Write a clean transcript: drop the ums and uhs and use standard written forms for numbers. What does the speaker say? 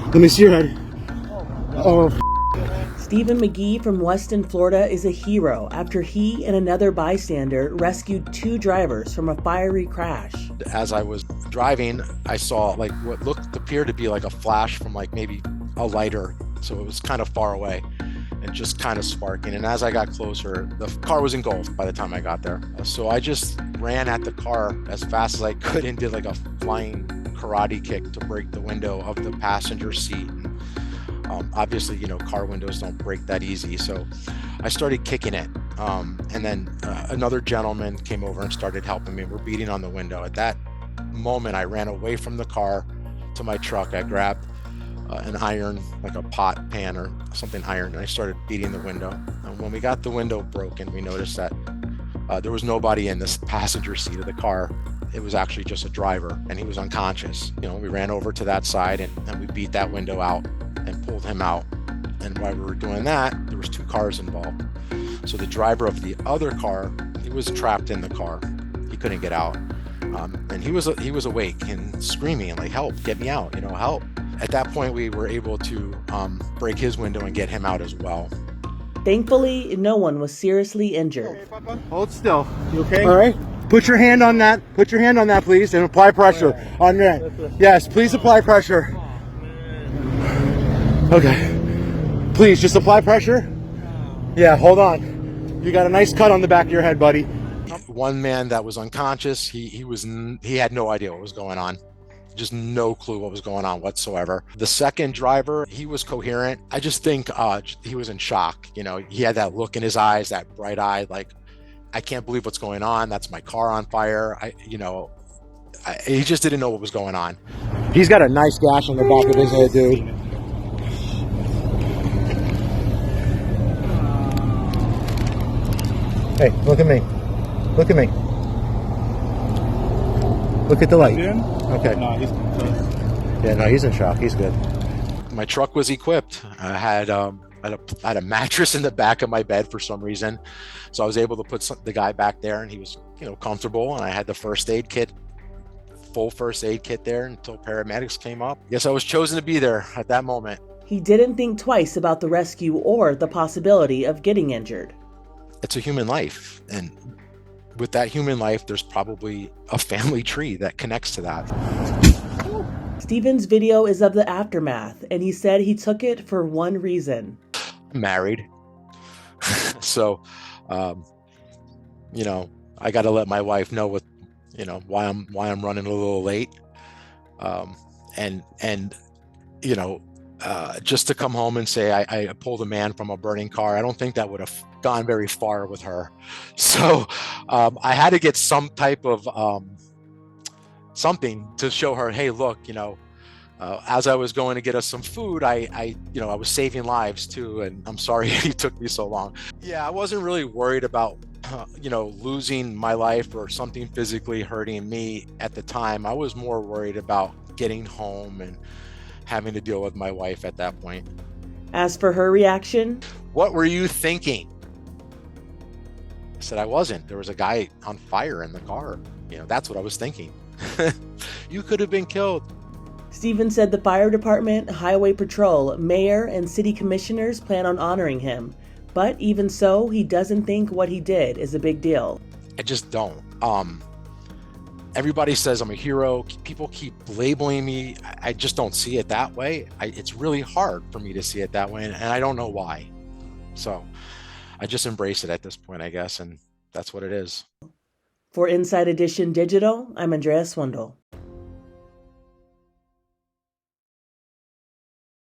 Let me see your head. Oh, Stephen McGee from Weston, Florida is a hero after he and another bystander rescued 2 drivers from a fiery crash. As I was driving, I saw like what appeared to be like a flash from like maybe a lighter. So it was kind of far away and just kind of sparking. And as I got closer, the car was engulfed by the time I got there. So I just ran at the car as fast as I could and did like a flying karate kick to break the window of the passenger seat. Obviously, you know, car windows don't break that easy. So I started kicking it. And then another gentleman came over and started helping me. We're beating on the window. At that moment, I ran away from the car to my truck. I grabbed an iron, like a pot pan or something iron, and I started beating the window. And when we got the window broken, we noticed that there was nobody in this passenger seat of the car. It was actually just a driver, and he was unconscious. You know, we ran over to that side and we beat that window out and pulled him out. And while we were doing that, there was 2 cars involved. So the driver of the other car, he was trapped in the car. He couldn't get out. And he was awake and screaming like, help, get me out, you know, help. At that point, we were able to break his window and get him out as well. Thankfully, no one was seriously injured. okay, Papa. Hold still. You okay? All right. Put your hand on that. Put your hand on that, please, and apply pressure on that. Yes, please apply pressure. Okay. Please, just apply pressure. Yeah, hold on. You got a nice cut on the back of your head, buddy. One man that was unconscious, he had no idea what was going on. Just no clue what was going on whatsoever. The second driver, he was coherent. I just think he was in shock. You know, he had that look in his eyes, that bright eye, like, I can't believe what's going on. That's my car on fire. He just didn't know what was going on. He's got a nice gash on the back of his head, dude. Hey, look at me. Look at me. Look at the light. Okay. No, he's Yeah, no, he's in shock. He's good. My truck was equipped. I had a mattress in the back of my bed for some reason, so I was able to put the guy back there, and he was, you know, comfortable. And I had the first aid kit, full first aid kit there until paramedics came up. Yes, I was chosen to be there at that moment. He didn't think twice about the rescue or the possibility of getting injured. It's a human life, and with that human life, there's probably a family tree that connects to that. Stephen's video is of the aftermath, and he said he took it for one reason. I'm married. So, you know, I got to let my wife know what, you know, why I'm running a little late. And you know, just to come home and say I pulled a man from a burning car, I don't think that would have gone very far with her. So I had to get some type of something to show her, hey, look, you know, as I was going to get us some food, I was saving lives too, and I'm sorry it took me so long. Yeah, I wasn't really worried about losing my life or something physically hurting me at the time. I was more worried about getting home and having to deal with my wife at that point. As for her reaction, what were you thinking? I said I wasn't. There was a guy on fire in the car. You know, that's what I was thinking. You could have been killed. Stephen said the fire department, highway patrol, mayor, and city commissioners plan on honoring him. But even so, he doesn't think what he did is a big deal. I just don't. Everybody says I'm a hero. People keep labeling me. I just don't see it that way. It's really hard for me to see it that way, and I don't know why. So I just embrace it at this point, I guess, and that's what it is. For Inside Edition Digital, I'm Andrea Swindall.